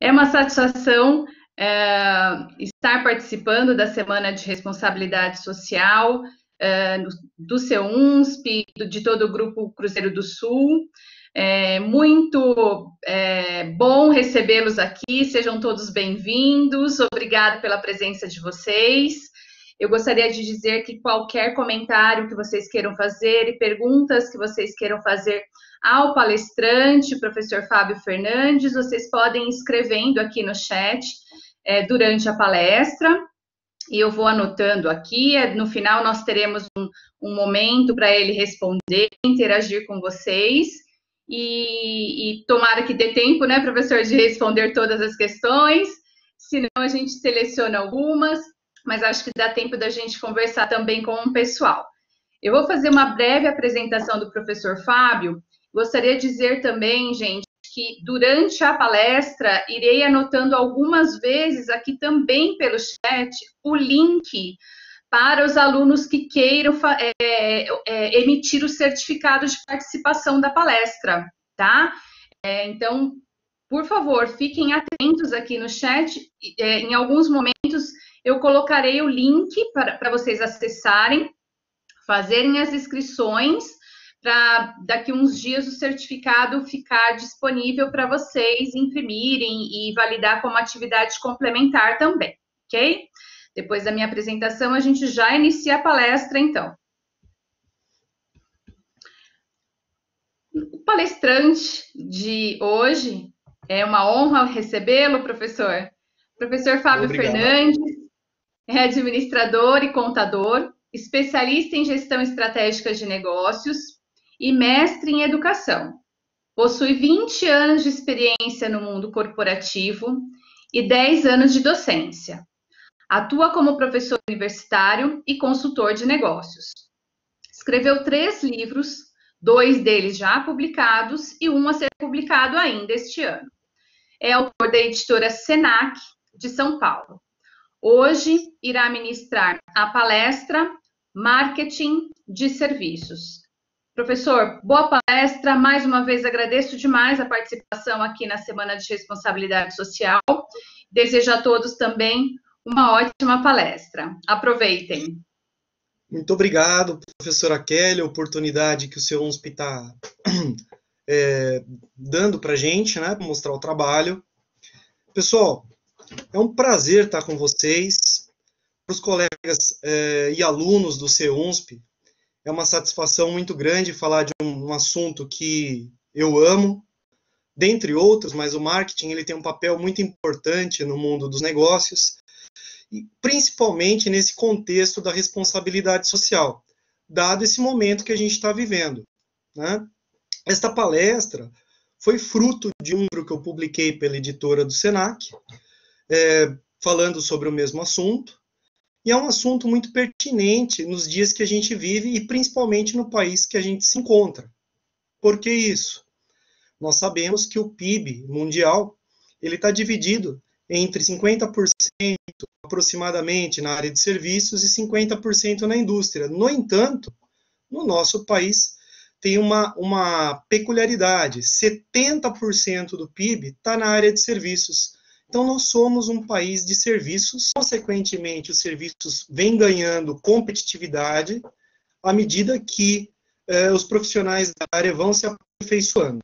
É uma satisfação estar participando da Semana de Responsabilidade Social do CEUNSP, de todo o Grupo Cruzeiro do Sul. É muito bom recebê-los aqui, sejam todos bem-vindos, obrigado pela presença de vocês. Eu gostaria de dizer que qualquer comentário que vocês queiram fazer e perguntas que vocês queiram fazer ao palestrante, professor Fábio Fernandes, vocês podem ir escrevendo aqui no chat durante a palestra, e eu vou anotando aqui. No final, nós teremos um momento para ele responder, interagir com vocês, e tomara que dê tempo, né, professor, de responder todas as questões, senão a gente seleciona algumas, mas acho que dá tempo da gente conversar também com o pessoal. Eu vou fazer uma breve apresentação do professor Fábio. Gostaria de dizer também, gente, que durante a palestra irei anotando algumas vezes aqui também pelo chat o link para os alunos que queiram emitir o certificado de participação da palestra, tá? Então, por favor, fiquem atentos aqui no chat. Em alguns momentos eu colocarei o link para vocês acessarem, fazerem as inscrições, para daqui uns dias o certificado ficar disponível para vocês imprimirem e validar como atividade complementar também, ok? Depois da minha apresentação, a gente já inicia a palestra, então. O palestrante de hoje, é uma honra recebê-lo, professor. Professor Fábio Obrigado. Fernandes, é administrador e contador, especialista em gestão estratégica de negócios e mestre em educação. Possui 20 anos de experiência no mundo corporativo e 10 anos de docência. Atua como professor universitário e consultor de negócios. Escreveu 3 livros, 2 deles já publicados e um a ser publicado ainda este ano. É autor da editora Senac, de São Paulo. Hoje irá ministrar a palestra Marketing de Serviços. Professor, boa palestra. Mais uma vez agradeço demais a participação aqui na Semana de Responsabilidade Social. Desejo a todos também uma ótima palestra. Aproveitem. Muito obrigado, professora Kelly, a oportunidade que o seu UNSP está dando para a gente, né, para mostrar o trabalho. Pessoal, é um prazer estar com vocês. Para os colegas e alunos do CEUNSP, é uma satisfação muito grande falar de um assunto que eu amo, dentre outros, mas o marketing ele tem um papel muito importante no mundo dos negócios, e principalmente nesse contexto da responsabilidade social, dado esse momento que a gente está vivendo, né? Esta palestra foi fruto de um livro que eu publiquei pela editora do Senac, falando sobre o mesmo assunto, e é um assunto muito pertinente nos dias que a gente vive e principalmente no país que a gente se encontra. Por que isso? Nós sabemos que o PIB mundial ele está dividido entre 50% aproximadamente na área de serviços e 50% na indústria. No entanto, no nosso país tem uma peculiaridade, 70% do PIB está na área de serviços. Então, nós somos um país de serviços, consequentemente, os serviços vêm ganhando competitividade à medida que os profissionais da área vão se aperfeiçoando.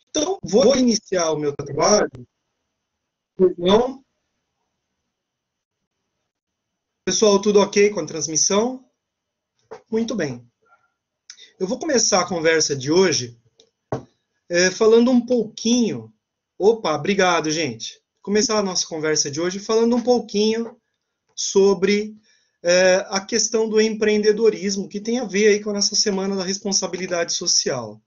Então, vou iniciar o meu trabalho. Não? Pessoal, tudo ok com a transmissão? Muito bem. Eu vou começar a conversa de hoje falando um pouquinho... Opa, obrigado, gente. Começar a nossa conversa de hoje falando um pouquinho sobre a questão do empreendedorismo, que tem a ver aí com a nossa Semana da Responsabilidade Social.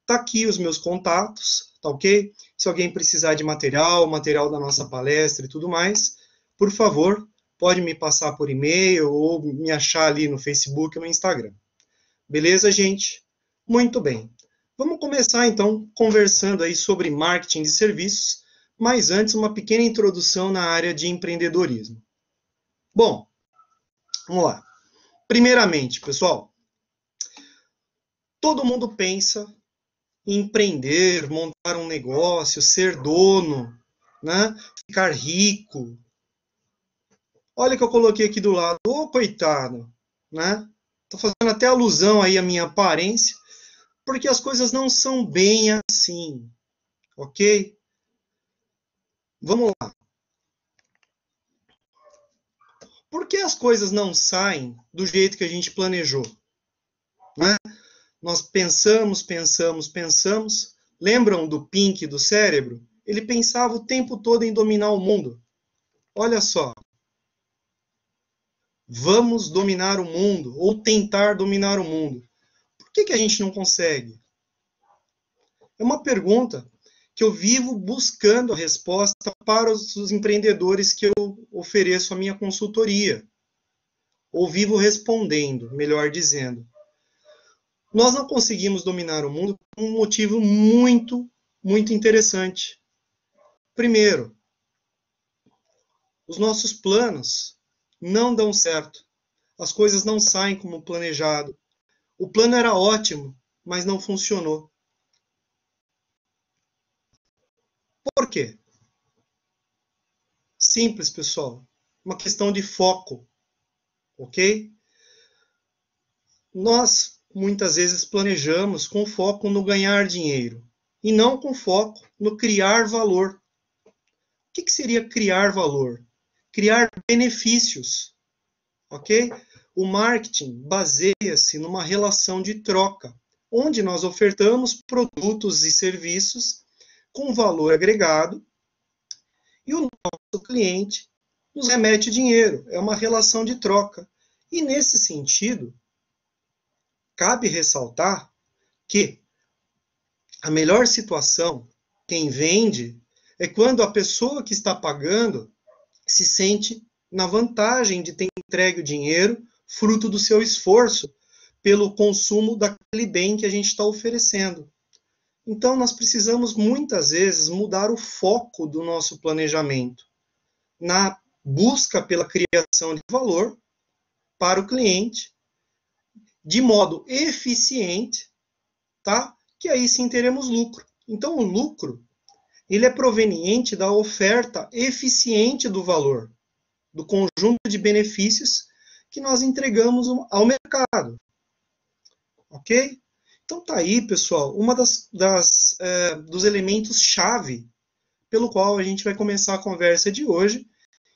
Tá aqui os meus contatos, tá ok? Se alguém precisar de material da nossa palestra e tudo mais, por favor, pode me passar por e-mail ou me achar ali no Facebook ou no Instagram. Beleza, gente? Muito bem. Vamos começar, então, conversando aí sobre marketing de serviços, mas antes uma pequena introdução na área de empreendedorismo. Bom, vamos lá. Primeiramente, pessoal, todo mundo pensa empreender, montar um negócio, ser dono, né? Ficar rico. Olha o que eu coloquei aqui do lado. Ô, coitado, né? Tô fazendo até alusão aí à minha aparência, porque as coisas não são bem assim, ok? Vamos lá. Por que as coisas não saem do jeito que a gente planejou? Né? Nós pensamos. Lembram do Pink do cérebro? Ele pensava o tempo todo em dominar o mundo. Olha só. Vamos dominar o mundo, ou tentar dominar o mundo. Por que a gente não consegue? É uma pergunta que eu vivo buscando a resposta para os empreendedores que eu ofereço a minha consultoria. Ou vivo respondendo, melhor dizendo. Nós não conseguimos dominar o mundo por um motivo muito, muito interessante. Primeiro, os nossos planos não dão certo. As coisas não saem como planejado. O plano era ótimo, mas não funcionou. Por quê? Simples, pessoal. Uma questão de foco, ok? Nós, muitas vezes, planejamos com foco no ganhar dinheiro e não com foco no criar valor. O que seria criar valor? Criar benefícios, ok? O marketing baseia-se numa relação de troca, onde nós ofertamos produtos e serviços com valor agregado e o nosso cliente nos remete dinheiro. É uma relação de troca. E nesse sentido, cabe ressaltar que a melhor situação, quem vende, é quando a pessoa que está pagando se sente na vantagem de ter entregue o dinheiro, fruto do seu esforço, pelo consumo daquele bem que a gente está oferecendo. Então, nós precisamos, muitas vezes, mudar o foco do nosso planejamento na busca pela criação de valor para o cliente, de modo eficiente, tá? Que aí sim teremos lucro. Então, o lucro, ele é proveniente da oferta eficiente do valor, do conjunto de benefícios que nós entregamos ao mercado. Ok? Então tá aí, pessoal, uma dos elementos-chave pelo qual a gente vai começar a conversa de hoje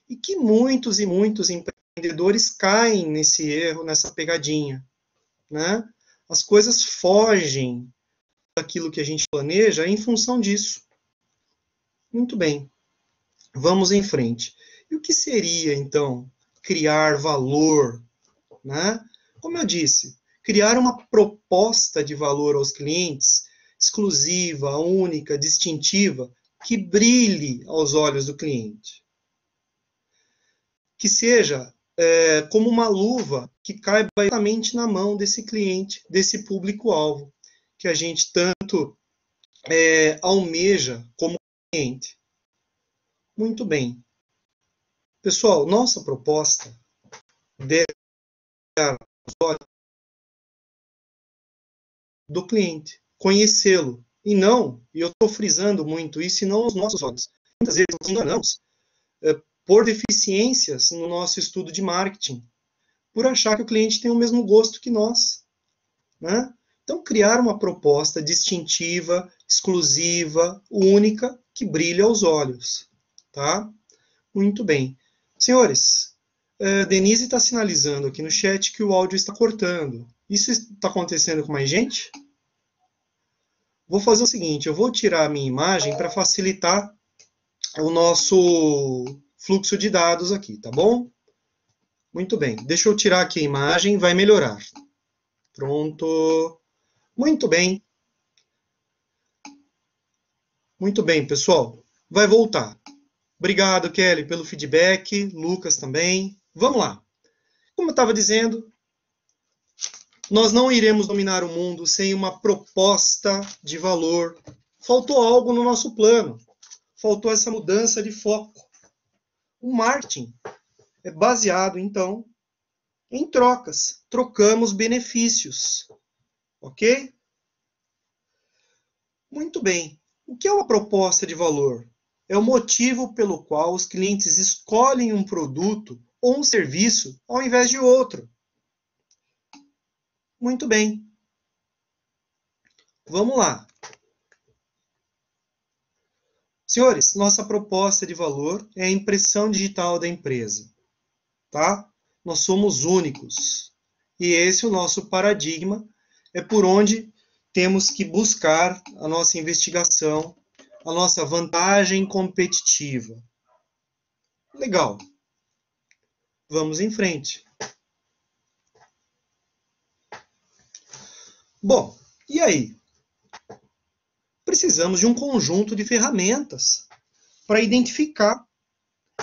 e que muitos e muitos empreendedores caem nesse erro, nessa pegadinha, né? As coisas fogem daquilo que a gente planeja em função disso. Muito bem, vamos em frente. E o que seria, então, criar valor, né? Como eu disse, criar uma proposta de valor aos clientes, exclusiva, única, distintiva, que brilhe aos olhos do cliente. Que seja como uma luva que caiba exatamente na mão desse cliente, desse público-alvo, que a gente tanto almeja como cliente. Muito bem. Pessoal, nossa proposta deve estar aos olhos do cliente, conhecê-lo, e eu estou frisando muito isso, e não aos nossos olhos. Muitas vezes nos enganamos por deficiências no nosso estudo de marketing, por achar que o cliente tem o mesmo gosto que nós, né? Então, criar uma proposta distintiva, exclusiva, única, que brilhe aos olhos, tá? Muito bem. Senhores, Denise está sinalizando aqui no chat que o áudio está cortando. Isso está acontecendo com mais gente? Vou fazer o seguinte, eu vou tirar a minha imagem para facilitar o nosso fluxo de dados aqui, tá bom? Muito bem, deixa eu tirar aqui a imagem, vai melhorar. Pronto. Muito bem. Muito bem, pessoal. Vai voltar. Obrigado, Kelly, pelo feedback. Lucas também. Vamos lá. Como eu estava dizendo, nós não iremos dominar o mundo sem uma proposta de valor. Faltou algo no nosso plano. Faltou essa mudança de foco. O marketing é baseado, então, em trocas. Trocamos benefícios. Ok? Muito bem. O que é uma proposta de valor? É o motivo pelo qual os clientes escolhem um produto ou um serviço ao invés de outro. Muito bem. Vamos lá. Senhores, nossa proposta de valor é a impressão digital da empresa, tá? Nós somos únicos. E esse é o nosso paradigma, é por onde temos que buscar a nossa investigação, a nossa vantagem competitiva. Legal. Vamos em frente. Bom, e aí? Precisamos de um conjunto de ferramentas para identificar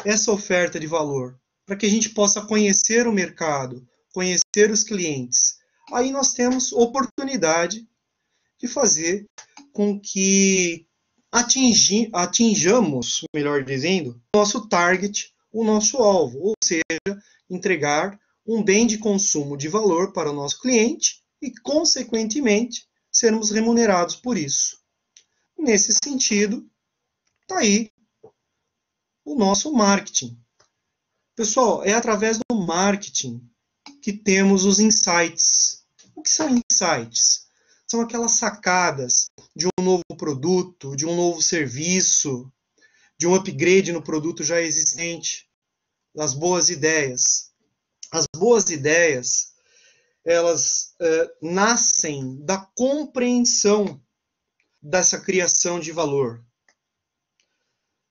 essa oferta de valor, para que a gente possa conhecer o mercado, conhecer os clientes. Aí nós temos oportunidade de fazer com que atinjamos, melhor dizendo, o nosso target, o nosso alvo, ou seja, entregar um bem de consumo de valor para o nosso cliente e, consequentemente, sermos remunerados por isso. Nesse sentido, está aí o nosso marketing. Pessoal, é através do marketing que temos os insights. O que são insights? São aquelas sacadas de um novo produto, de um novo serviço, de um upgrade no produto já existente, das boas ideias. As boas ideias, elas nascem da compreensão dessa criação de valor,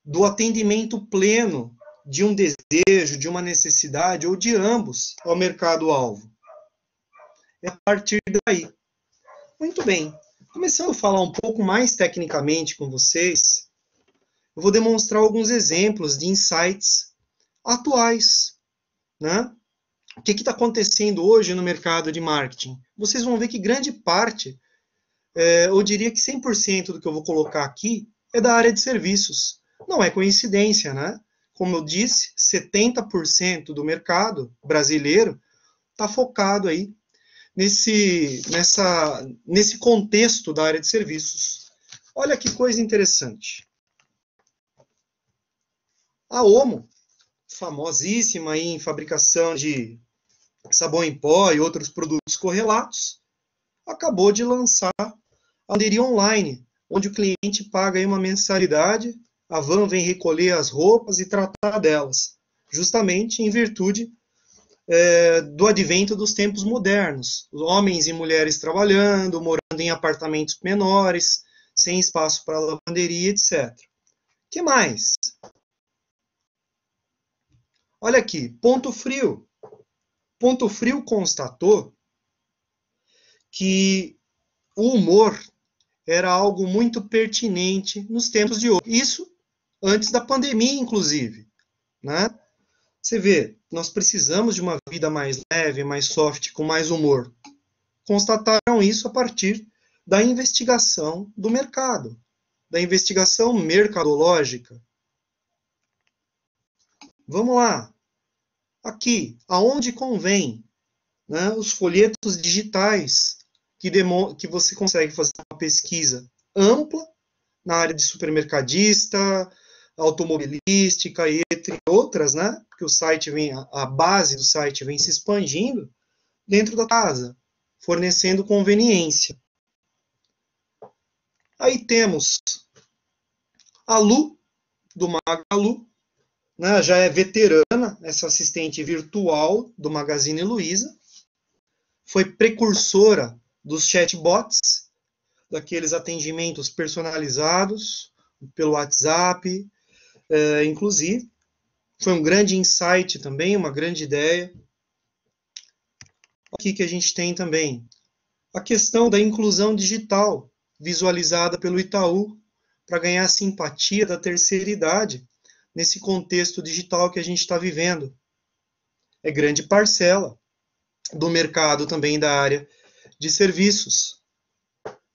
do atendimento pleno de um desejo, de uma necessidade, ou de ambos, ao mercado-alvo. É a partir daí. Muito bem. Começando a falar um pouco mais tecnicamente com vocês, eu vou demonstrar alguns exemplos de insights atuais, né? O que está acontecendo hoje no mercado de marketing? Vocês vão ver que grande parte, eu diria que 100% do que eu vou colocar aqui é da área de serviços. Não é coincidência, né? Como eu disse, 70% do mercado brasileiro está focado aí nesse contexto da área de serviços. Olha que coisa interessante. A Omo, famosíssima em fabricação de sabão em pó e outros produtos correlatos, acabou de lançar a lavanderia online, onde o cliente paga aí uma mensalidade, a van vem recolher as roupas e tratar delas, justamente em virtude do advento dos tempos modernos. Homens e mulheres trabalhando, morando em apartamentos menores, sem espaço para lavanderia, etc. O que mais? Olha aqui, Ponto Frio. Ponto Frio constatou que o humor era algo muito pertinente nos tempos de hoje. Isso antes da pandemia, inclusive, né? Você vê, nós precisamos de uma vida mais leve, mais soft, com mais humor. Constataram isso a partir da investigação do mercado, da investigação mercadológica. Vamos lá. Aqui, aonde convém, né, os folhetos digitais, que você consegue fazer uma pesquisa ampla na área de supermercadista, automobilística e entre outras, né? Porque o site a base do site vem se expandindo dentro da casa, fornecendo conveniência. Aí temos a Lu, do Magalu, né? Já é veterana, essa assistente virtual do Magazine Luiza, foi precursora dos chatbots, daqueles atendimentos personalizados pelo WhatsApp, inclusive. Foi um grande insight também, uma grande ideia. Aqui que a gente tem também a questão da inclusão digital, visualizada pelo Itaú, para ganhar a simpatia da terceira idade, nesse contexto digital que a gente está vivendo. É grande parcela do mercado também da área de serviços.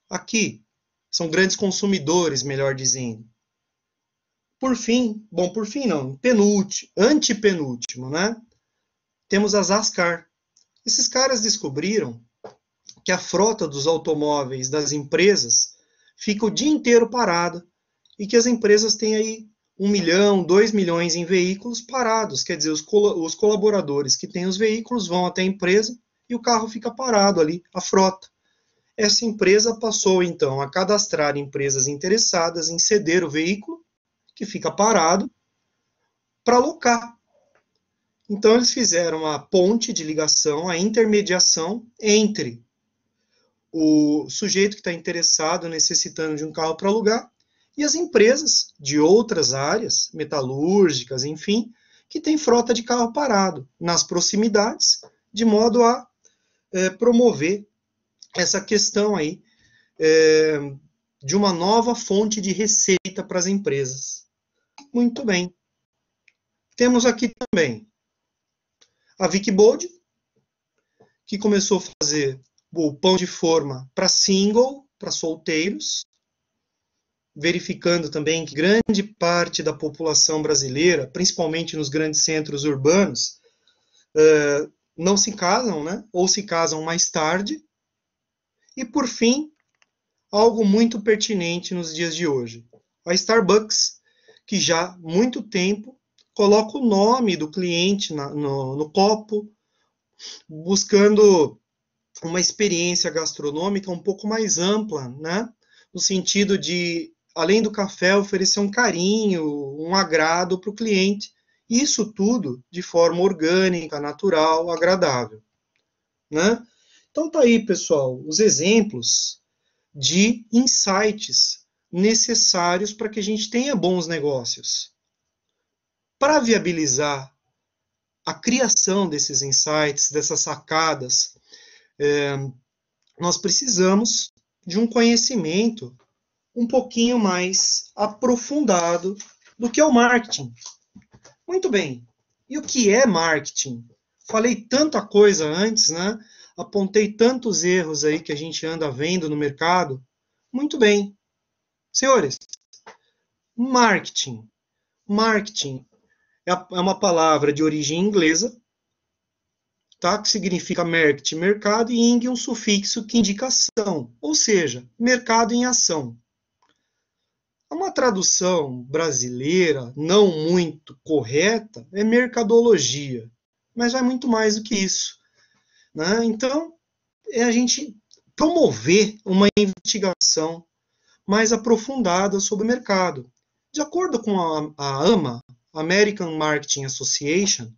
Aqui, são grandes consumidores, melhor dizendo. Por fim, antepenúltimo, né? Temos as Ascar. Esses caras descobriram que a frota dos automóveis das empresas fica o dia inteiro parada e que as empresas têm aí 1 milhão, 2 milhões em veículos parados. Quer dizer, os colaboradores que têm os veículos vão até a empresa e o carro fica parado ali, a frota. Essa empresa passou, então, a cadastrar empresas interessadas em ceder o veículo, que fica parado, para alocar. Então, eles fizeram a ponte de ligação, a intermediação entre o sujeito que está interessado, necessitando de um carro para alugar, e as empresas de outras áreas, metalúrgicas, enfim, que têm frota de carro parado nas proximidades, de modo a promover essa questão aí de uma nova fonte de receita para as empresas. Muito bem. Temos aqui também a Vicbold, que começou a fazer o pão de forma para single, para solteiros, verificando também que grande parte da população brasileira, principalmente nos grandes centros urbanos, não se casam, né? Ou se casam mais tarde. E, por fim, algo muito pertinente nos dias de hoje. A Starbucks, que já há muito tempo coloca o nome do cliente no copo, buscando uma experiência gastronômica um pouco mais ampla, né? No sentido de, além do café, oferecer um carinho, um agrado para o cliente. Isso tudo de forma orgânica, natural, agradável, né? Então tá aí, pessoal, os exemplos de insights necessários para que a gente tenha bons negócios. Para viabilizar a criação desses insights, dessas sacadas, nós precisamos de um conhecimento um pouquinho mais aprofundado do que é o marketing. Muito bem. E o que é marketing? Falei tanta coisa antes, né? Apontei tantos erros aí que a gente anda vendo no mercado. Muito bem. Senhores, marketing. Marketing é uma palavra de origem inglesa, tá? Que significa market, mercado, e ing, um sufixo que indica ação, ou seja, mercado em ação. Uma tradução brasileira não muito correta é mercadologia, mas vai muito mais do que isso, né? Então, é a gente promover uma investigação mais aprofundada sobre o mercado. De acordo com a AMA, American Marketing Association,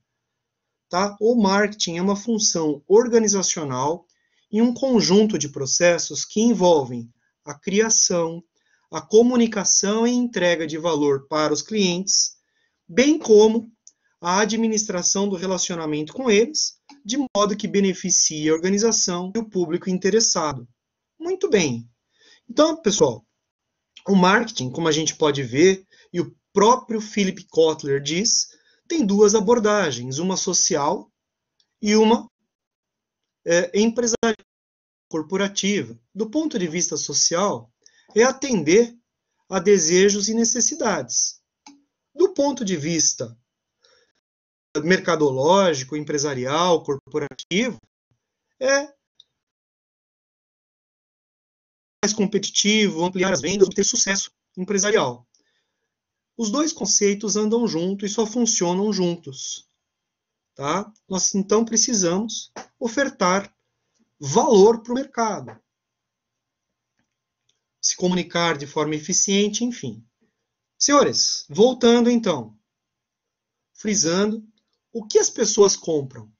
tá? O marketing é uma função organizacional e um conjunto de processos que envolvem a criação, a comunicação e entrega de valor para os clientes, bem como a administração do relacionamento com eles, de modo que beneficie a organização e o público interessado. Muito bem. Então, pessoal, o marketing, como a gente pode ver, e o próprio Philip Kotler diz, tem duas abordagens, uma social e uma empresarial, corporativa. Do ponto de vista social, é atender a desejos e necessidades. Do ponto de vista mercadológico, empresarial, corporativo, é mais competitivo, ampliar as vendas, ter sucesso empresarial. Os dois conceitos andam juntos e só funcionam juntos. Tá? Nós, então, precisamos ofertar valor para o mercado. Se comunicar de forma eficiente, enfim. Senhores, voltando então. Frisando, o que as pessoas compram?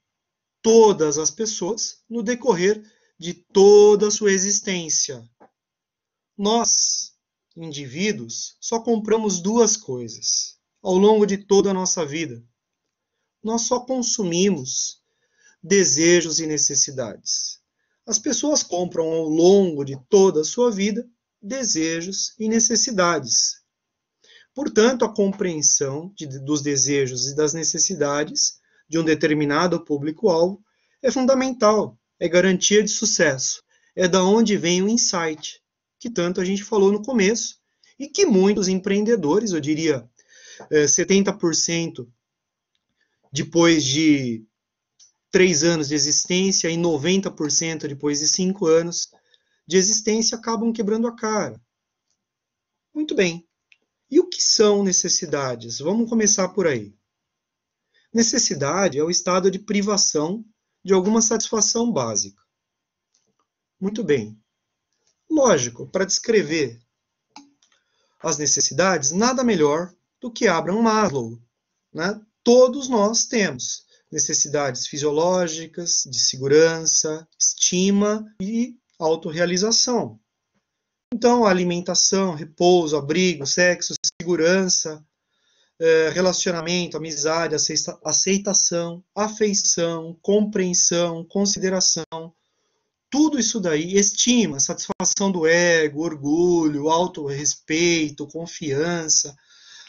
Todas as pessoas no decorrer de toda a sua existência. Nós, indivíduos, só compramos duas coisas ao longo de toda a nossa vida. Nós só consumimos desejos e necessidades. As pessoas compram ao longo de toda a sua vida desejos e necessidades. Portanto, a compreensão dos desejos e das necessidades de um determinado público-alvo é fundamental, é garantia de sucesso, é da onde vem o insight, que tanto a gente falou no começo, e que muitos empreendedores, eu diria 70% depois de 3 anos de existência e 90% depois de 5 anos de existência, acabam quebrando a cara. Muito bem. E o que são necessidades? Vamos começar por aí. Necessidade é o estado de privação de alguma satisfação básica. Muito bem. Lógico, para descrever as necessidades, nada melhor do que Abraham Maslow, né? Todos nós temos necessidades fisiológicas, de segurança, estima e autorrealização. Então, alimentação, repouso, abrigo, sexo, segurança, relacionamento, amizade, aceitação, afeição, compreensão, consideração, tudo isso daí, estima, satisfação do ego, orgulho, autorrespeito, confiança,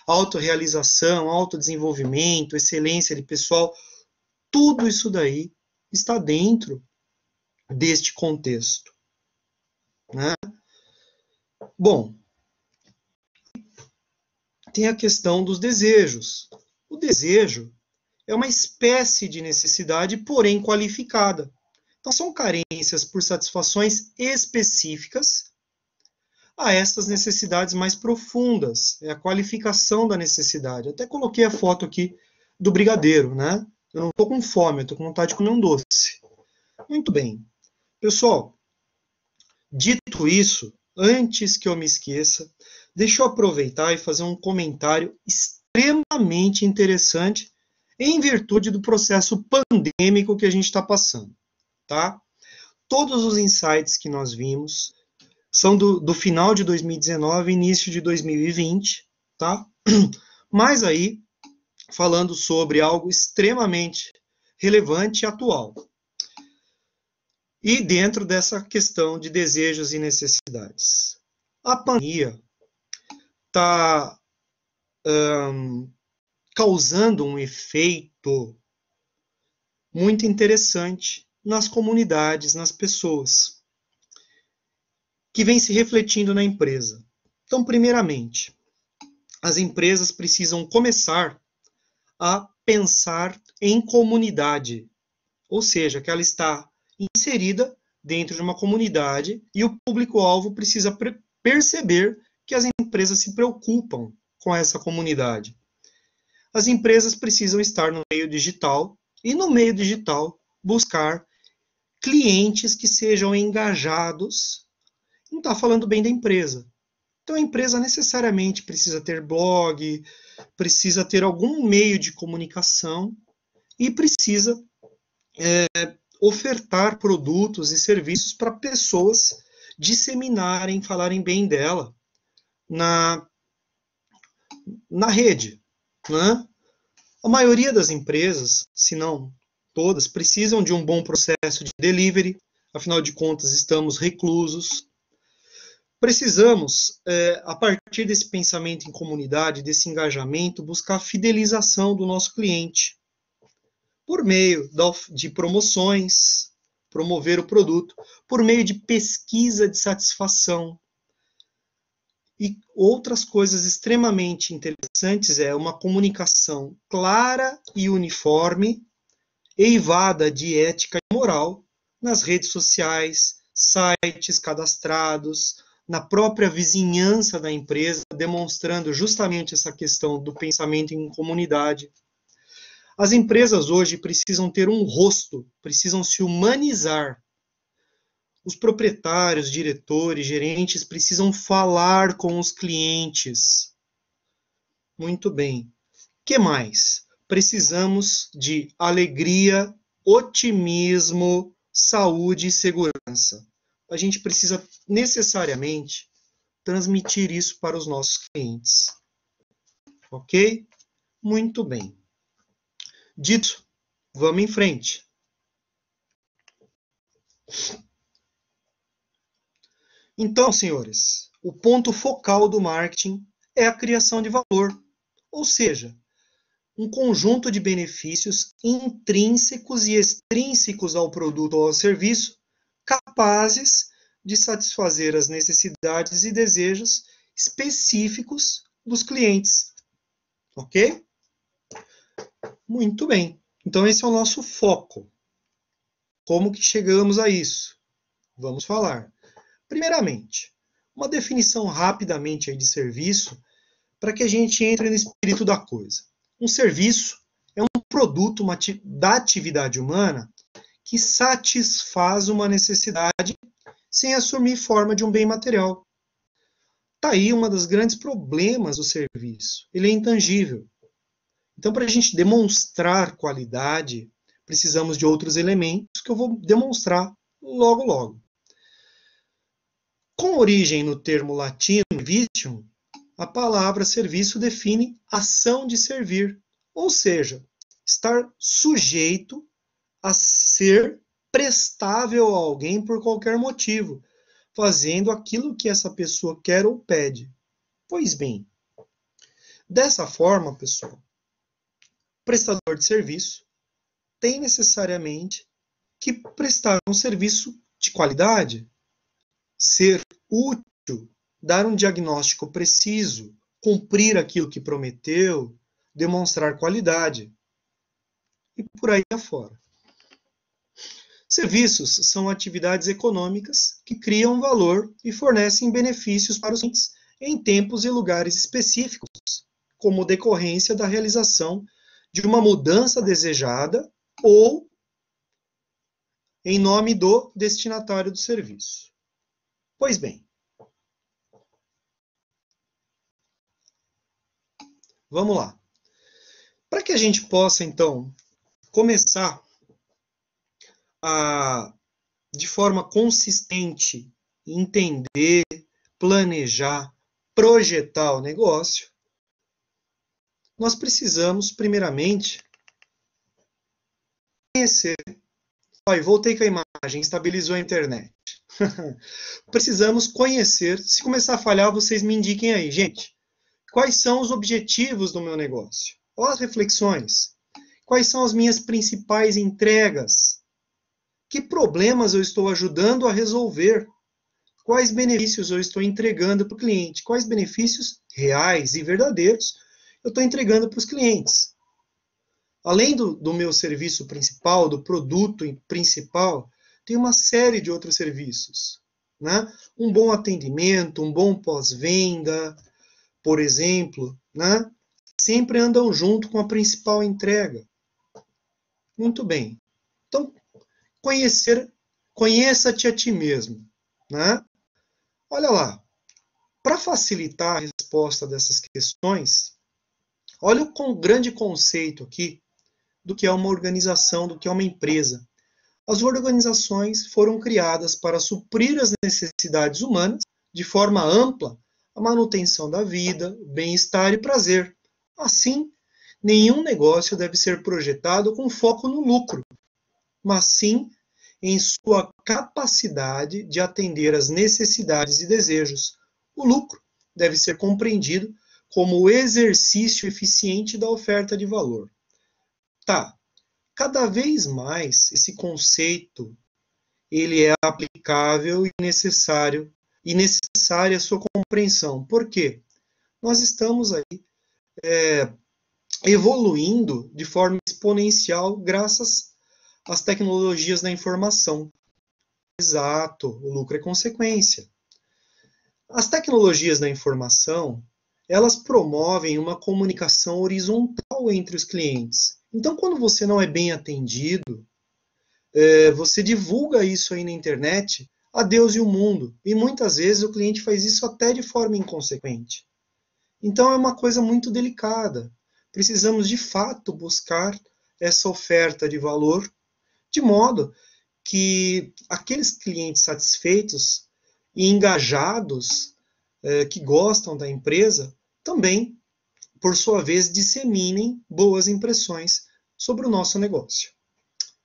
autorrealização, autodesenvolvimento, excelência de pessoal, tudo isso daí está dentro deste contexto, né? Bom, tem a questão dos desejos. O desejo é uma espécie de necessidade, porém qualificada. Então, são carências por satisfações específicas a estas necessidades mais profundas. É a qualificação da necessidade. Eu até coloquei a foto aqui do brigadeiro, né? Eu não estou com fome, eu estou com vontade de comer um doce. Muito bem. Pessoal, dito isso, antes que eu me esqueça, deixa eu aproveitar e fazer um comentário extremamente interessante em virtude do processo pandêmico que a gente está passando, tá? Todos os insights que nós vimos são do final de 2019 e início de 2020, tá? Mas aí, falando sobre algo extremamente relevante e atual. E dentro dessa questão de desejos e necessidades. A pandemia está causando um efeito muito interessante nas comunidades, nas pessoas, que vem se refletindo na empresa. Então, primeiramente, as empresas precisam começar a pensar em comunidade, ou seja, que ela está inserida dentro de uma comunidade e o público-alvo precisa perceber que as empresas se preocupam com essa comunidade. As empresas precisam estar no meio digital e no meio digital buscar clientes que sejam engajados em estar falando bem da empresa. Então a empresa necessariamente precisa ter blog, precisa ter algum meio de comunicação e precisa ofertar produtos e serviços para pessoas disseminarem, falarem bem dela na rede, né? A maioria das empresas, se não todas, precisam de um bom processo de delivery, afinal de contas estamos reclusos. Precisamos, a partir desse pensamento em comunidade, desse engajamento, buscar a fidelização do nosso cliente, por meio de promoções, promover o produto, por meio de pesquisa de satisfação. E outras coisas extremamente interessantes é uma comunicação clara e uniforme, eivada de ética e moral, nas redes sociais, sites cadastrados, na própria vizinhança da empresa, demonstrando justamente essa questão do pensamento em comunidade. As empresas hoje precisam ter um rosto, precisam se humanizar. Os proprietários, diretores, gerentes precisam falar com os clientes. Muito bem. O que mais? Precisamos de alegria, otimismo, saúde e segurança. A gente precisa necessariamente transmitir isso para os nossos clientes. Ok? Muito bem. Dito, vamos em frente. Então, senhores, o ponto focal do marketing é a criação de valor, ou seja, um conjunto de benefícios intrínsecos e extrínsecos ao produto ou ao serviço, capazes de satisfazer as necessidades e desejos específicos dos clientes. Ok? Muito bem. Então, esse é o nosso foco. Como que chegamos a isso? Vamos falar. Primeiramente, uma definição rapidamente aí de serviço, para que a gente entre no espírito da coisa. Um serviço é um produto da atividade humana que satisfaz uma necessidade sem assumir forma de um bem material. Está aí um dos grandes problemas do serviço. Ele é intangível. Então, para a gente demonstrar qualidade, precisamos de outros elementos que eu vou demonstrar logo, logo. Com origem no termo latino servitium, a palavra serviço define ação de servir, ou seja, estar sujeito a ser prestável a alguém por qualquer motivo, fazendo aquilo que essa pessoa quer ou pede. Pois bem, dessa forma, pessoal, o prestador de serviço tem necessariamente que prestar um serviço de qualidade, ser útil, dar um diagnóstico preciso, cumprir aquilo que prometeu, demonstrar qualidade e por aí afora. Serviços são atividades econômicas que criam valor e fornecem benefícios para os clientes em tempos e lugares específicos, como decorrência da realização de uma mudança desejada ou em nome do destinatário do serviço. Pois bem, vamos lá. Para que a gente possa, então, começar a, de forma consistente, entender, planejar, projetar o negócio, nós precisamos, primeiramente, conhecer. Olha, voltei com a imagem, estabilizou a internet. Precisamos conhecer. Se começar a falhar, vocês me indiquem aí. Gente, quais são os objetivos do meu negócio? Olha as reflexões. Quais são as minhas principais entregas? Que problemas eu estou ajudando a resolver? Quais benefícios eu estou entregando para o cliente? Quais benefícios reais e verdadeiros eu estou entregando para os clientes? Além do meu serviço principal, do produto principal, tem uma série de outros serviços, né? Um bom atendimento, um bom pós-venda, por exemplo, né? Sempre andam junto com a principal entrega. Muito bem. Então, conheça-te a ti mesmo, né? Olha lá, para facilitar a resposta dessas questões, olha o grande conceito aqui do que é uma organização, do que é uma empresa. As organizações foram criadas para suprir as necessidades humanas, de forma ampla, a manutenção da vida, bem-estar e prazer. Assim, nenhum negócio deve ser projetado com foco no lucro, mas sim em sua capacidade de atender às necessidades e desejos. O lucro deve ser compreendido como o exercício eficiente da oferta de valor. Tá, cada vez mais esse conceito ele é aplicável e necessária a sua compreensão. Por quê? Nós estamos aí evoluindo de forma exponencial graças às tecnologias da informação. Exato, o lucro é consequência. As tecnologias da informação, elas promovem uma comunicação horizontal entre os clientes. Então, quando você não é bem atendido, você divulga isso aí na internet a Deus e o mundo. E muitas vezes o cliente faz isso até de forma inconsequente. Então, é uma coisa muito delicada. Precisamos, de fato, buscar essa oferta de valor, de modo que aqueles clientes satisfeitos e engajados, que gostam da empresa, também, por sua vez, disseminem boas impressões sobre o nosso negócio.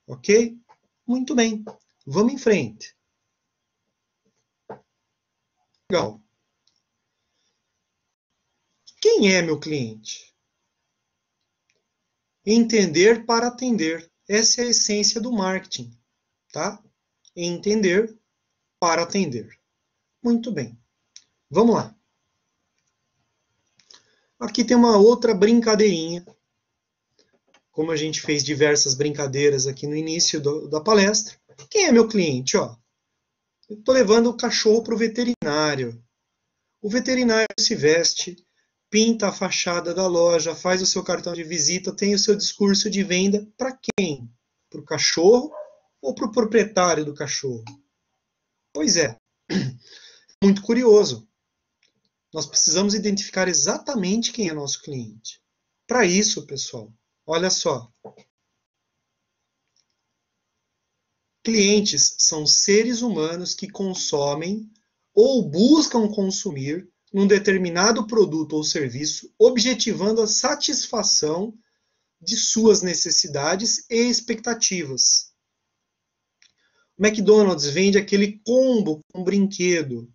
Ok? Muito bem. Vamos em frente. Legal. Quem é meu cliente? Entender para atender. Essa é a essência do marketing, tá? Entender para atender. Muito bem. Vamos lá. Aqui tem uma outra brincadeirinha. Como a gente fez diversas brincadeiras aqui no início da palestra. Quem é meu cliente? Ó, eu estou levando o cachorro para o veterinário. O veterinário se veste, pinta a fachada da loja, faz o seu cartão de visita, tem o seu discurso de venda para quem? Para o cachorro ou para o proprietário do cachorro? Pois é, muito curioso. Nós precisamos identificar exatamente quem é nosso cliente. Para isso, pessoal, olha só. Clientes são seres humanos que consomem ou buscam consumir num determinado produto ou serviço, objetivando a satisfação de suas necessidades e expectativas. O McDonald's vende aquele combo com brinquedo.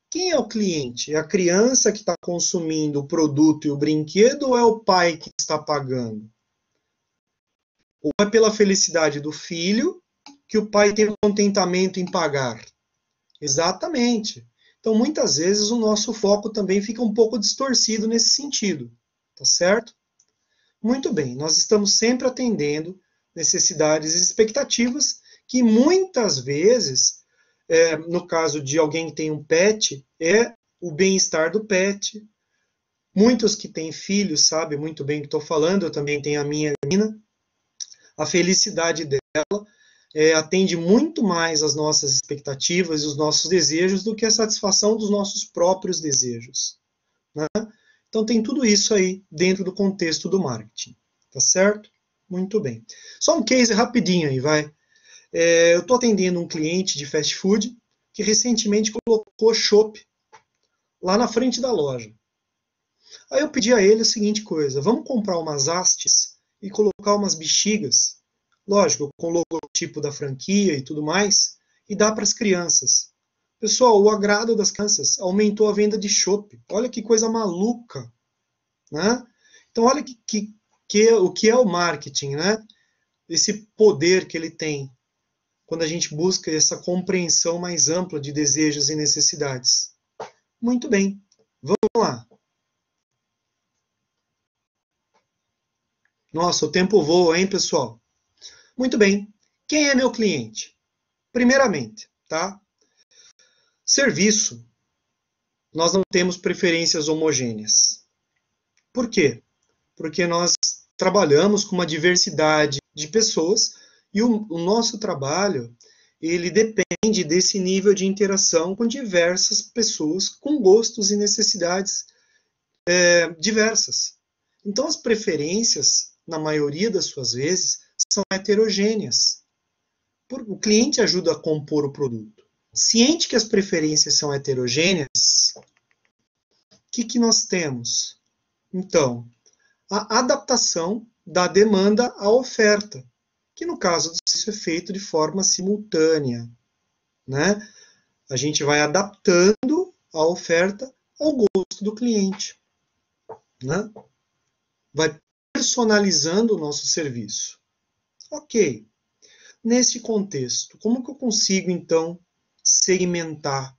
Quem é o cliente? É a criança que está consumindo o produto e o brinquedo ou é o pai que está pagando? Ou é pela felicidade do filho que o pai tem um contentamento em pagar? Exatamente. Então, muitas vezes, o nosso foco também fica um pouco distorcido nesse sentido. Tá certo? Muito bem, nós estamos sempre atendendo necessidades e expectativas que muitas vezes, no caso de alguém que tem um pet, é o bem-estar do pet. Muitos que têm filhos sabem muito bem o que estou falando, eu também tenho a minha menina. A felicidade dela atende muito mais às nossas expectativas e os nossos desejos do que a satisfação dos nossos próprios desejos. Né? Então tem tudo isso aí dentro do contexto do marketing. Tá certo? Muito bem. Só um case rapidinho aí, vai. Eu estou atendendo um cliente de fast food que recentemente colocou chopp lá na frente da loja. Aí eu pedi a ele a seguinte coisa: vamos comprar umas hastes e colocar umas bexigas, lógico, com o logotipo da franquia e tudo mais, e dar para as crianças. Pessoal, o agrado das crianças aumentou a venda de chopp. Olha que coisa maluca, né? Então, olha o que é o marketing, né? Esse poder que ele tem quando a gente busca essa compreensão mais ampla de desejos e necessidades. Muito bem, vamos lá. Nossa, o tempo voa, hein, pessoal? Muito bem. Quem é meu cliente? Primeiramente, tá? Serviço. Nós não temos preferências homogêneas. Por quê? Porque nós trabalhamos com uma diversidade de pessoas e o nosso trabalho, ele depende desse nível de interação com diversas pessoas com gostos e necessidades diversas. Então, as preferências, na maioria das suas vezes, são heterogêneas. O cliente ajuda a compor o produto. Ciente que as preferências são heterogêneas, o que nós temos? Então, a adaptação da demanda à oferta, que no caso disso é feito de forma simultânea. Né? A gente vai adaptando a oferta ao gosto do cliente. Né? Vai personalizando o nosso serviço. Ok. Nesse contexto, como que eu consigo, então, segmentar,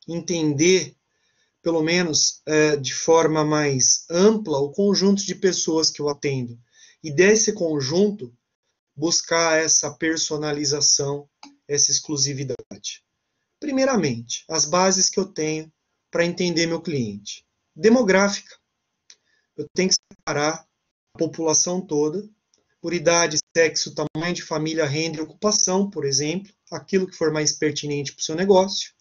entender, pelo menos de forma mais ampla, o conjunto de pessoas que eu atendo? E desse conjunto, buscar essa personalização, essa exclusividade. Primeiramente, as bases que eu tenho para entender meu cliente. Demográfica. Eu tenho que separar a população toda, por idade, sexo, tamanho de família, renda e ocupação, por exemplo, aquilo que for mais pertinente para o seu negócio.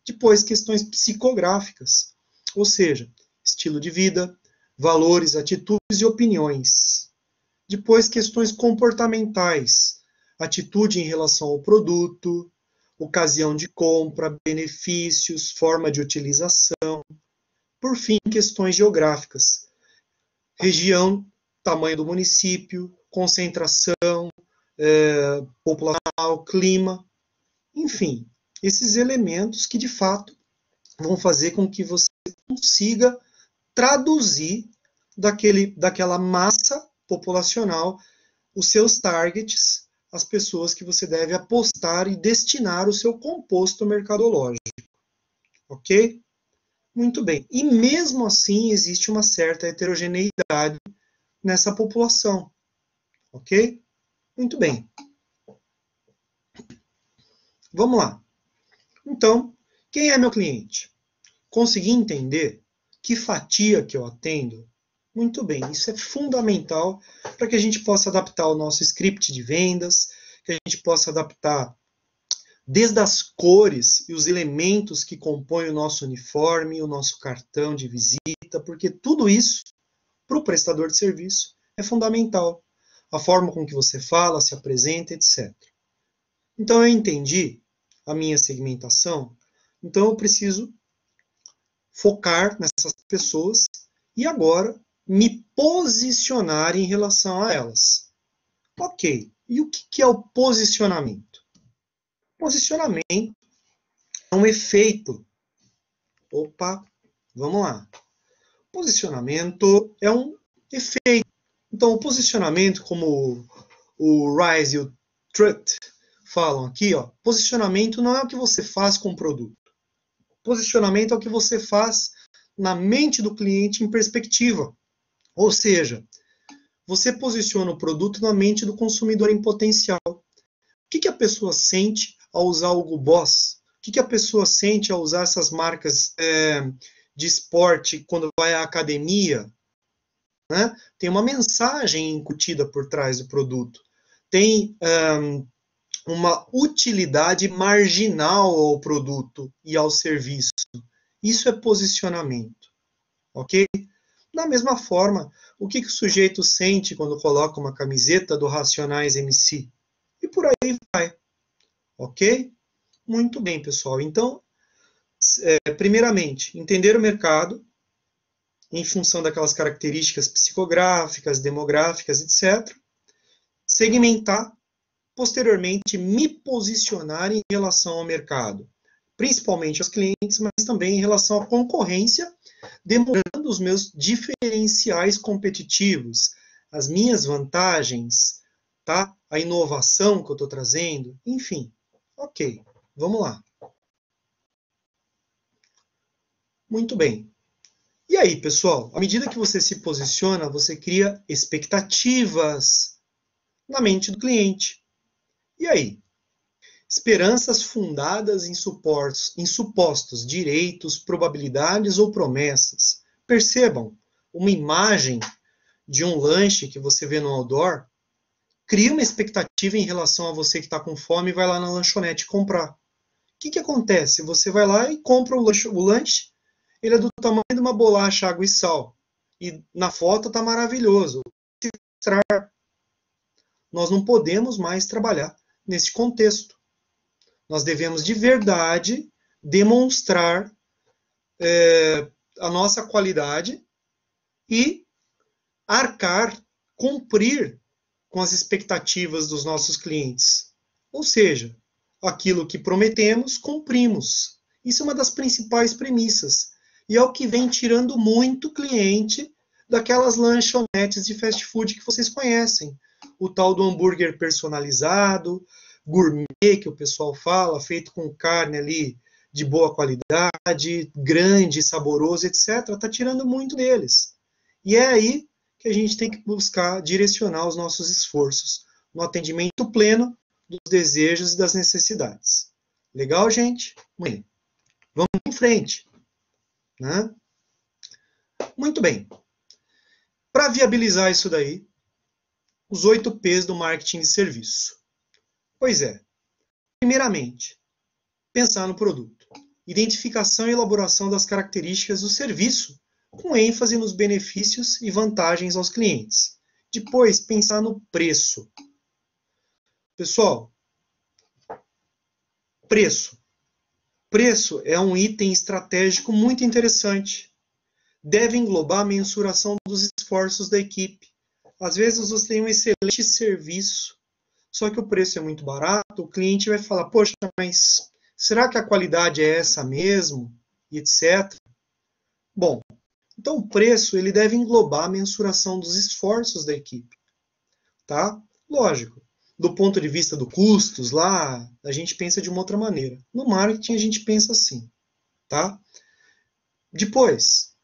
Depois, questões psicográficas, ou seja, estilo de vida, valores, atitudes e opiniões. Depois, questões comportamentais, atitude em relação ao produto, ocasião de compra, benefícios, forma de utilização. Por fim, questões geográficas, região, tamanho do município, concentração populacional, clima, enfim, esses elementos que de fato vão fazer com que você consiga traduzir daquela massa populacional os seus targets, as pessoas que você deve apostar e destinar o seu composto mercadológico. Ok? Muito bem. E mesmo assim existe uma certa heterogeneidade nessa população. Ok? Muito bem. Vamos lá. Então, quem é meu cliente? Consegui entender que fatia que eu atendo? Muito bem, isso é fundamental para que a gente possa adaptar o nosso script de vendas, que a gente possa adaptar desde as cores e os elementos que compõem o nosso uniforme, o nosso cartão de visita, porque tudo isso, para o prestador de serviço, é fundamental. A forma com que você fala, se apresenta, etc. Então, eu entendi a minha segmentação, então eu preciso focar nessas pessoas e agora me posicionar em relação a elas. Ok, e o que é o posicionamento? Posicionamento é um efeito. Opa, vamos lá. Posicionamento é um efeito. Então, o posicionamento, como o Rise e o Trutt falam aqui, ó, posicionamento não é o que você faz com o produto. Posicionamento é o que você faz na mente do cliente em perspectiva. Ou seja, você posiciona o produto na mente do consumidor em potencial. O que a pessoa sente ao usar o Hugo Boss? O que a pessoa sente ao usar essas marcas de esporte quando vai à academia? Né? Tem uma mensagem incutida por trás do produto. Tem uma utilidade marginal ao produto e ao serviço. Isso é posicionamento. Ok? Da mesma forma, o que o sujeito sente quando coloca uma camiseta do Racionais MC? E por aí vai. Ok? Muito bem, pessoal. Então, primeiramente, entender o mercado em função daquelas características psicográficas, demográficas, etc. Segmentar, posteriormente, me posicionar em relação ao mercado, principalmente aos clientes, mas também em relação à concorrência, demonstrando os meus diferenciais competitivos, as minhas vantagens, tá? A inovação que eu estou trazendo, enfim. Ok, vamos lá. Muito bem. E aí, pessoal, à medida que você se posiciona, você cria expectativas na mente do cliente. E aí? Esperanças fundadas em supostos direitos, probabilidades ou promessas. Percebam, uma imagem de um lanche que você vê no outdoor cria uma expectativa em relação a você que está com fome e vai lá na lanchonete comprar. O que acontece? Você vai lá e compra o lanche, ele é do tamanho de uma bolacha, água e sal. E na foto está maravilhoso. Nós não podemos mais trabalhar nesse contexto. Nós devemos de verdade demonstrar a nossa qualidade e arcar, cumprir com as expectativas dos nossos clientes. Ou seja, aquilo que prometemos, cumprimos. Isso é uma das principais premissas. E é o que vem tirando muito cliente daquelas lanchonetes de fast food que vocês conhecem. O tal do hambúrguer personalizado, gourmet, que o pessoal fala, feito com carne ali de boa qualidade, grande, saboroso, etc. Está tirando muito deles. E é aí que a gente tem que buscar direcionar os nossos esforços no atendimento pleno dos desejos e das necessidades. Legal, gente? Muito bem. Vamos em frente. Né? Muito bem. Para viabilizar isso daí, os 8 P's do marketing de serviço. Pois é. Primeiramente, pensar no produto. Identificação e elaboração das características do serviço, com ênfase nos benefícios e vantagens aos clientes. Depois, pensar no preço. Pessoal, preço. Preço é um item estratégico muito interessante. Deve englobar a mensuração dos esforços da equipe. Às vezes você tem um excelente serviço, só que o preço é muito barato, o cliente vai falar, poxa, mas será que a qualidade é essa mesmo? E etc. Bom, então o preço ele deve englobar a mensuração dos esforços da equipe. Tá? Lógico, do ponto de vista do custos, lá a gente pensa de uma outra maneira. No marketing a gente pensa assim. Tá? Depois,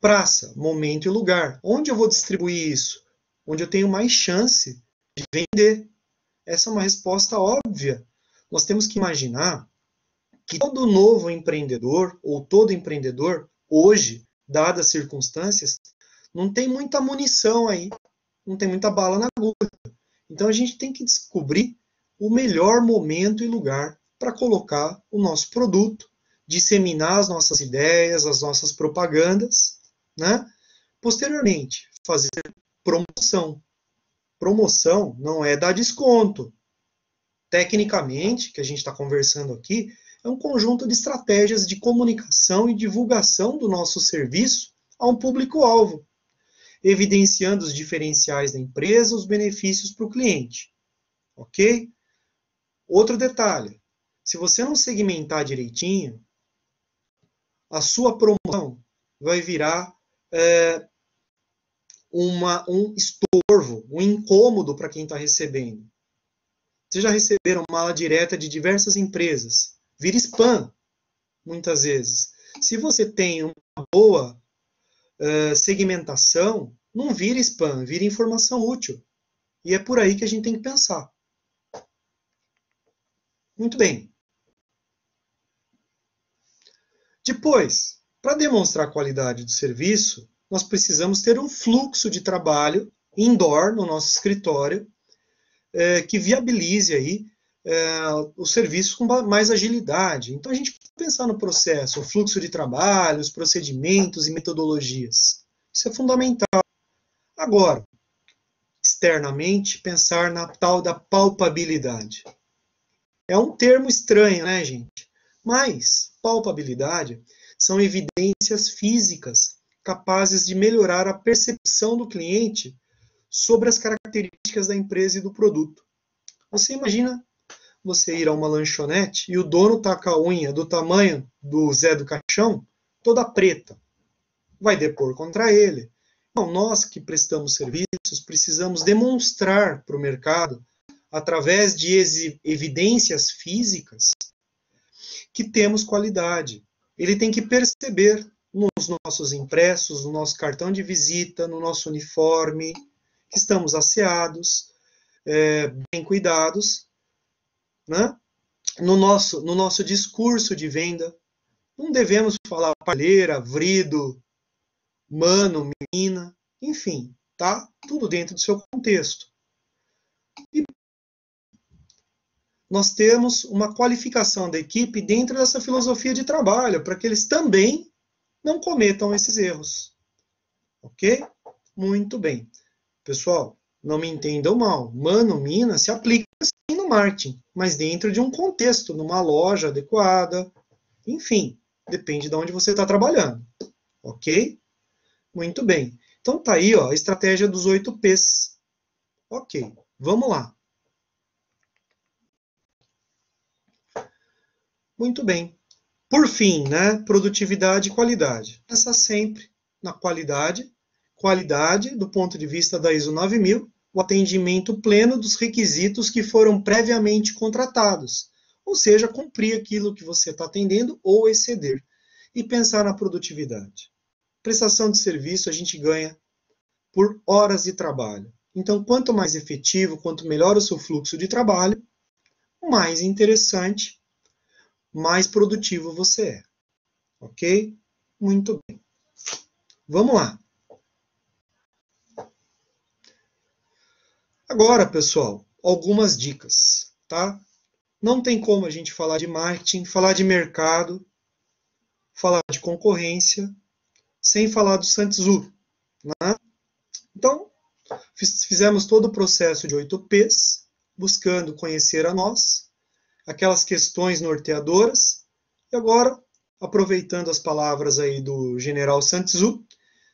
praça, momento e lugar. Onde eu vou distribuir isso? Onde eu tenho mais chance de vender. Essa é uma resposta óbvia. Nós temos que imaginar que todo novo empreendedor, ou todo empreendedor, hoje, dadas as circunstâncias, não tem muita munição aí, não tem muita bala na agulha. Então a gente tem que descobrir o melhor momento e lugar para colocar o nosso produto, disseminar as nossas ideias, as nossas propagandas, né? Posteriormente, fazer promoção. Promoção não é dar desconto. Tecnicamente, que a gente está conversando aqui, é um conjunto de estratégias de comunicação e divulgação do nosso serviço a um público-alvo, evidenciando os diferenciais da empresa, os benefícios para o cliente. Ok? Outro detalhe, se você não segmentar direitinho, a sua promoção vai virar um estorvo, um incômodo para quem está recebendo. Vocês já receberam mala direta de diversas empresas. Vira spam, muitas vezes. Se você tem uma boa segmentação, não vira spam, vira informação útil. E é por aí que a gente tem que pensar. Muito bem. Depois, para demonstrar a qualidade do serviço, nós precisamos ter um fluxo de trabalho indoor no nosso escritório que viabilize aí o serviço com mais agilidade. Então a gente pode pensar no processo, o fluxo de trabalho, os procedimentos e metodologias. Isso é fundamental. Agora, externamente, pensar na tal da palpabilidade. É um termo estranho, né, gente? Mas palpabilidade são evidências físicas capazes de melhorar a percepção do cliente sobre as características da empresa e do produto. Você imagina você ir a uma lanchonete e o dono tá com a unha do tamanho do Zé do Caixão, toda preta. Vai depor contra ele. Então, nós que prestamos serviços precisamos demonstrar para o mercado, através de evidências físicas, que temos qualidade. Ele tem que perceber nos nossos impressos, no nosso cartão de visita, no nosso uniforme, que estamos asseados, bem cuidados, né? No nosso discurso de venda. Não devemos falar palheira, vrido, mano, menina, enfim, tá? Tudo dentro do seu contexto. E nós temos uma qualificação da equipe dentro dessa filosofia de trabalho, para que eles também não cometam esses erros. Ok? Muito bem. Pessoal, não me entendam mal. Mano, mina se aplica sim no marketing, mas dentro de um contexto, numa loja adequada, enfim, depende de onde você está trabalhando. Ok? Muito bem. Então tá aí, ó, a estratégia dos 8 P's. Ok, vamos lá. Muito bem. Por fim, né, produtividade e qualidade. Pensa sempre na qualidade. Qualidade, do ponto de vista da ISO 9000, o atendimento pleno dos requisitos que foram previamente contratados. Ou seja, cumprir aquilo que você está atendendo ou exceder. E pensar na produtividade. Prestação de serviço a gente ganha por horas de trabalho. Então, quanto mais efetivo, quanto melhor o seu fluxo de trabalho, mais interessante, mais produtivo você é. Ok? Muito bem. Vamos lá. Agora, pessoal, algumas dicas, tá? Não tem como a gente falar de marketing, falar de mercado, falar de concorrência, sem falar do Santizu, né? Então, fizemos todo o processo de 8 P's, buscando conhecer a nós, aquelas questões norteadoras, e agora, aproveitando as palavras aí do general Santizu,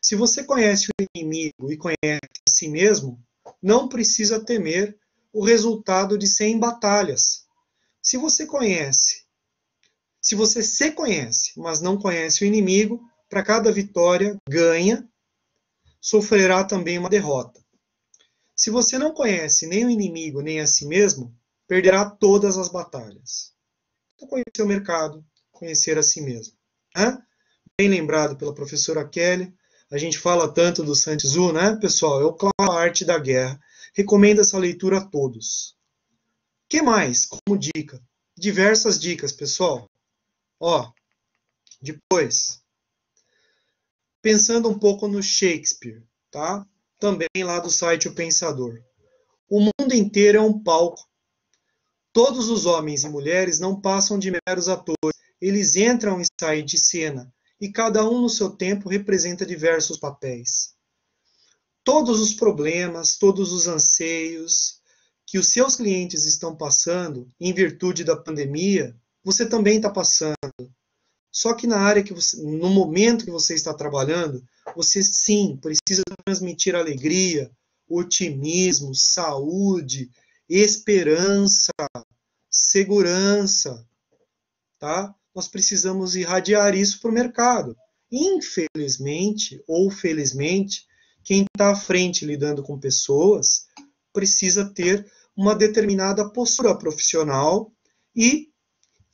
se você conhece o inimigo e conhece a si mesmo, não precisa temer o resultado de 100 batalhas. Se você se conhece, mas não conhece o inimigo, para cada vitória ganha, sofrerá também uma derrota. Se você não conhece nem o inimigo, nem a si mesmo, perderá todas as batalhas. Então, conhecer o mercado, conhecer a si mesmo. Bem lembrado pela professora Kelly, a gente fala tanto do Sun Tzu, né, pessoal? É o Claro, a Arte da Guerra. Recomendo essa leitura a todos. O que mais como dica? Diversas dicas, pessoal. Ó, depois, pensando um pouco no Shakespeare, tá? Também lá do site O Pensador. O mundo inteiro é um palco. Todos os homens e mulheres não passam de meros atores. Eles entram e saem de cena, e cada um no seu tempo representa diversos papéis. Todos os problemas, todos os anseios que os seus clientes estão passando em virtude da pandemia, você também está passando. Só que na área que você, no momento que você está trabalhando, você sim precisa transmitir alegria, otimismo, saúde, esperança, segurança, tá? Nós precisamos irradiar isso para o mercado. Infelizmente ou felizmente, quem está à frente lidando com pessoas precisa ter uma determinada postura profissional e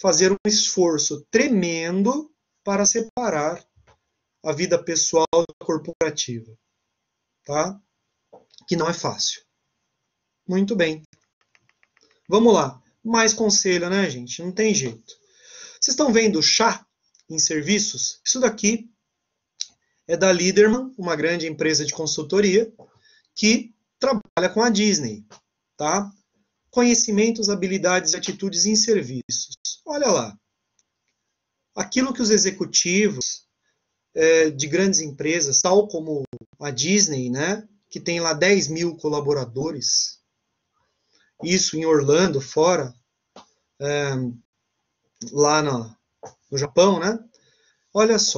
fazer um esforço tremendo para separar a vida pessoal da corporativa, tá? Que não é fácil. Muito bem. Vamos lá. Mais conselho, né, gente? Não tem jeito. Vocês estão vendo o chá em serviços? Isso daqui é da Liederman, uma grande empresa de consultoria que trabalha com a Disney, tá? Conhecimentos, habilidades e atitudes em serviços. Olha lá. Aquilo que os executivos de grandes empresas, tal como a Disney, né, que tem lá 10 mil colaboradores, isso em Orlando, fora, lá no Japão, né? Olha só.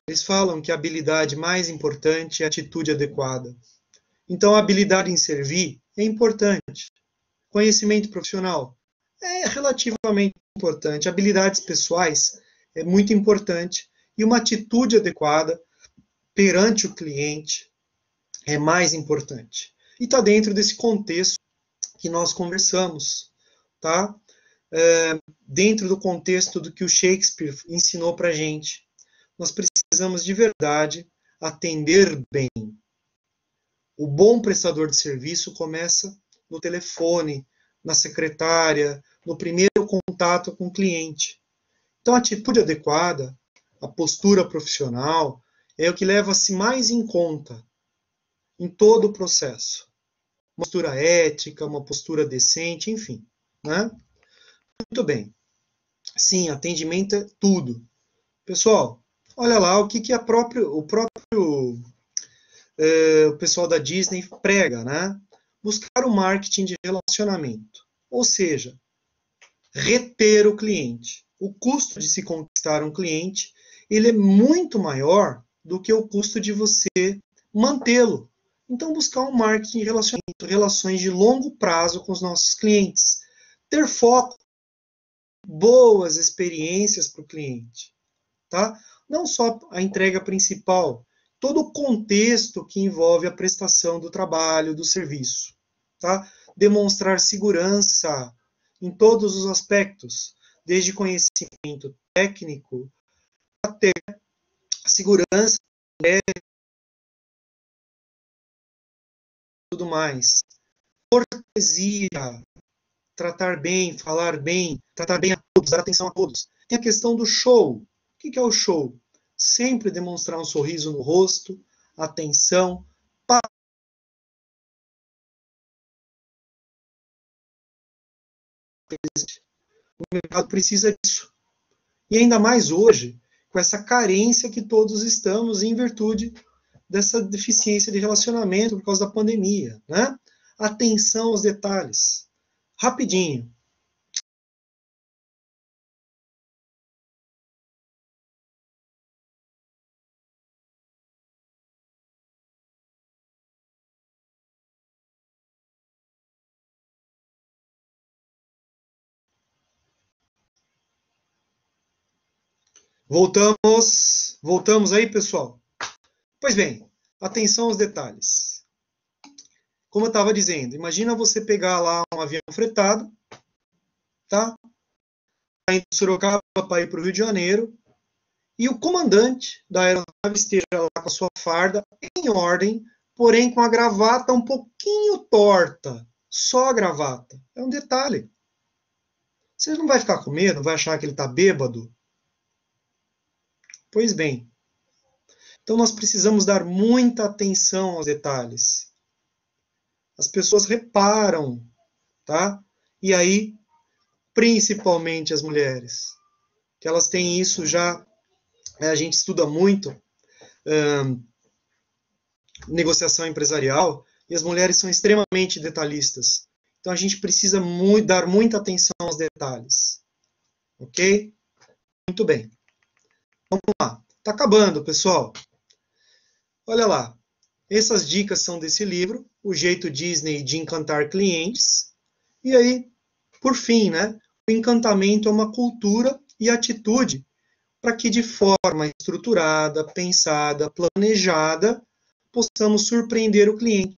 Eles falam que a habilidade mais importante é a atitude adequada. Então, a habilidade em servir é importante. Conhecimento profissional é relativamente importante. Habilidades pessoais é muito importante. E uma atitude adequada perante o cliente é mais importante. E está dentro desse contexto que nós conversamos, tá? Dentro do contexto do que o Shakespeare ensinou para a gente. Nós precisamos de verdade atender bem. O bom prestador de serviço começa no telefone, na secretária, no primeiro contato com o cliente. Então, a atitude adequada, a postura profissional, é o que leva-se mais em conta em todo o processo. Uma postura ética, uma postura decente, enfim. Né? Muito bem. Sim, atendimento é tudo. Pessoal, olha lá o que o próprio o pessoal da Disney prega, né? Buscar o marketing de relacionamento. Ou seja, reter o cliente. O custo de se conquistar um cliente, ele é muito maior do que o custo de você mantê-lo. Então, buscar um marketing de relacionamento, relações de longo prazo com os nossos clientes. Ter foco, boas experiências para o cliente. Tá? Não só a entrega principal, todo o contexto que envolve a prestação do trabalho, do serviço. Tá? Demonstrar segurança em todos os aspectos, desde conhecimento técnico até segurança e tudo mais. Cortesia, tratar bem, falar bem, tratar bem a todos, dar atenção a todos. Tem a questão do show. O que é o show? Sempre demonstrar um sorriso no rosto, atenção, o mercado precisa disso. E ainda mais hoje, com essa carência que todos estamos em virtude dessa deficiência de relacionamento por causa da pandemia, né? Atenção aos detalhes. Rapidinho. Voltamos aí, pessoal? Pois bem, atenção aos detalhes. Como eu estava dizendo, imagina você pegar lá um avião fretado, tá? Tá indo de Sorocaba para ir para o Rio de Janeiro, e o comandante da aeronave esteja lá com a sua farda em ordem, porém com a gravata um pouquinho torta. Só a gravata. É um detalhe. Você não vai ficar com medo, vai achar que ele está bêbado? Pois bem, então nós precisamos dar muita atenção aos detalhes. As pessoas reparam, tá? E aí, principalmente as mulheres, que elas têm isso já, a gente estuda muito negociação empresarial, e as mulheres são extremamente detalhistas. Então a gente precisa dar muita atenção aos detalhes. Ok? Muito bem. Vamos lá. Está acabando, pessoal. Olha lá. Essas dicas são desse livro, O Jeito Disney de Encantar Clientes. E aí, por fim, né? O encantamento é uma cultura e atitude para que de forma estruturada, pensada, planejada, possamos surpreender o cliente.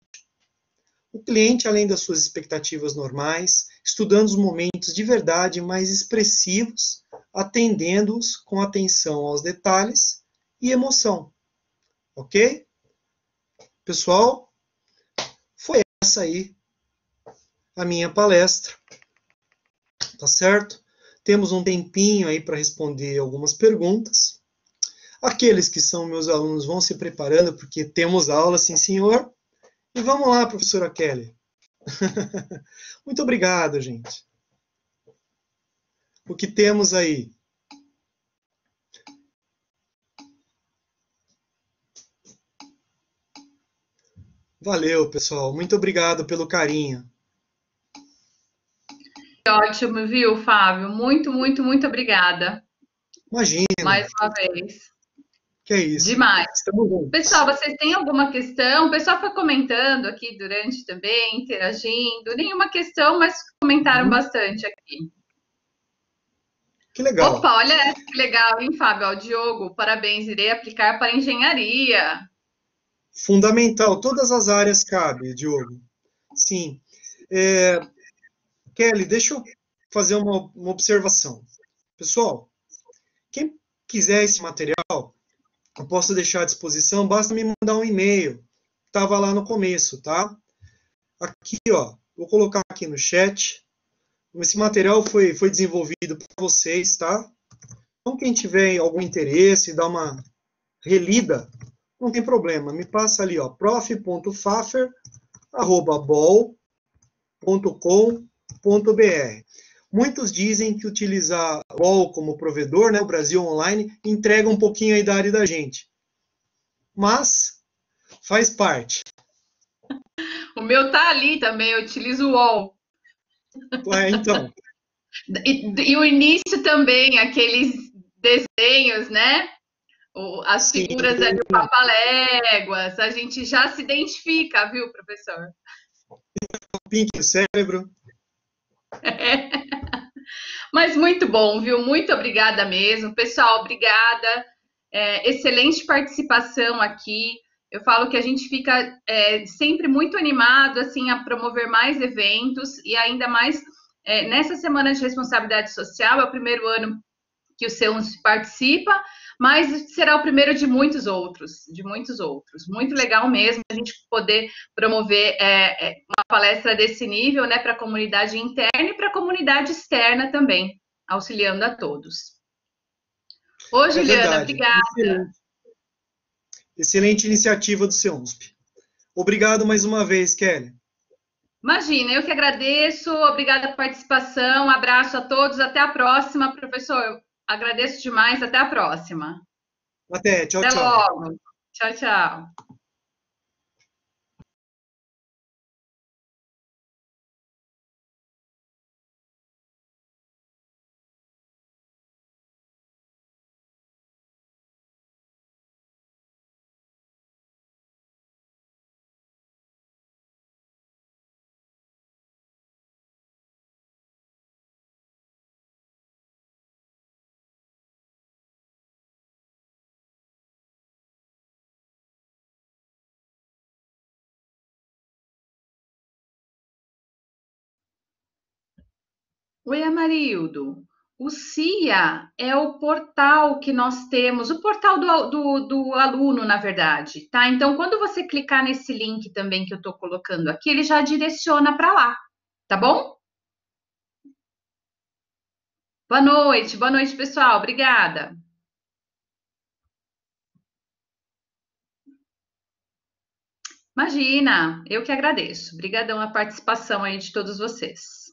O cliente, além das suas expectativas normais, estudando os momentos de verdade mais expressivos, atendendo-os com atenção aos detalhes e emoção. Ok? Pessoal, foi essa aí a minha palestra. Tá certo? Temos um tempinho aí para responder algumas perguntas. Aqueles que são meus alunos vão se preparando, porque temos aula, sim, senhor. E vamos lá, professora Kelly. Muito obrigado, gente. O que temos aí? Valeu, pessoal. Muito obrigado pelo carinho. Ótimo, viu, Fábio? Muito, muito, muito obrigada. Imagina. Mais uma vez. Que é isso. Demais. Estamos juntos. Pessoal, vocês têm alguma questão? O pessoal foi comentando aqui durante também, interagindo. Nenhuma questão, mas comentaram bastante aqui. Que legal. Opa, olha essa que legal, hein, Fábio? Ó, Diogo, parabéns. Irei aplicar para engenharia. Fundamental. Todas as áreas cabem, Diogo. Sim. Kelly, deixa eu fazer uma observação. Pessoal, quem quiser esse material, eu posso deixar à disposição, basta me mandar um e-mail. Estava lá no começo, tá? Aqui, ó, vou colocar aqui no chat. Esse material foi desenvolvido por vocês, tá? Então, quem tiver algum interesse, dá uma relida, não tem problema. Me passa ali, ó, prof.fafer@bol.com.br. Muitos dizem que utilizar o BOL como provedor, né, o Brasil Online, entrega um pouquinho a idade da gente. Mas faz parte. O meu tá ali também, eu utilizo o UOL. Então. E o início também, aqueles desenhos, né? As Sim, figuras ali, o Papaléguas, a gente já se identifica, viu, professor? o pink do cérebro. Mas muito bom, viu? Muito obrigada mesmo. Pessoal, obrigada. Excelente participação aqui. Eu falo que a gente fica sempre muito animado assim a promover mais eventos e ainda mais nessa semana de responsabilidade social. É o primeiro ano que o CEUNS participa, mas será o primeiro de muitos outros, de muitos outros. Muito legal mesmo a gente poder promover uma palestra desse nível, né, para a comunidade interna e para a comunidade externa também, auxiliando a todos. Ô, Juliana, obrigada. Excelente. Excelente iniciativa do CEUNSP. Obrigado mais uma vez, Kelly. Imagina, eu que agradeço, obrigada pela participação, abraço a todos, até a próxima, professor. Agradeço demais, até a próxima. Até, tchau, Até tchau. logo. Tchau, tchau. Oi, Amarildo. O CIA é o portal que nós temos, o portal do aluno, na verdade, tá? Então, quando você clicar nesse link também que eu estou colocando aqui, ele já direciona para lá, tá bom? Boa noite, pessoal. Obrigada. Imagina, eu que agradeço. Obrigadão a participação aí de todos vocês.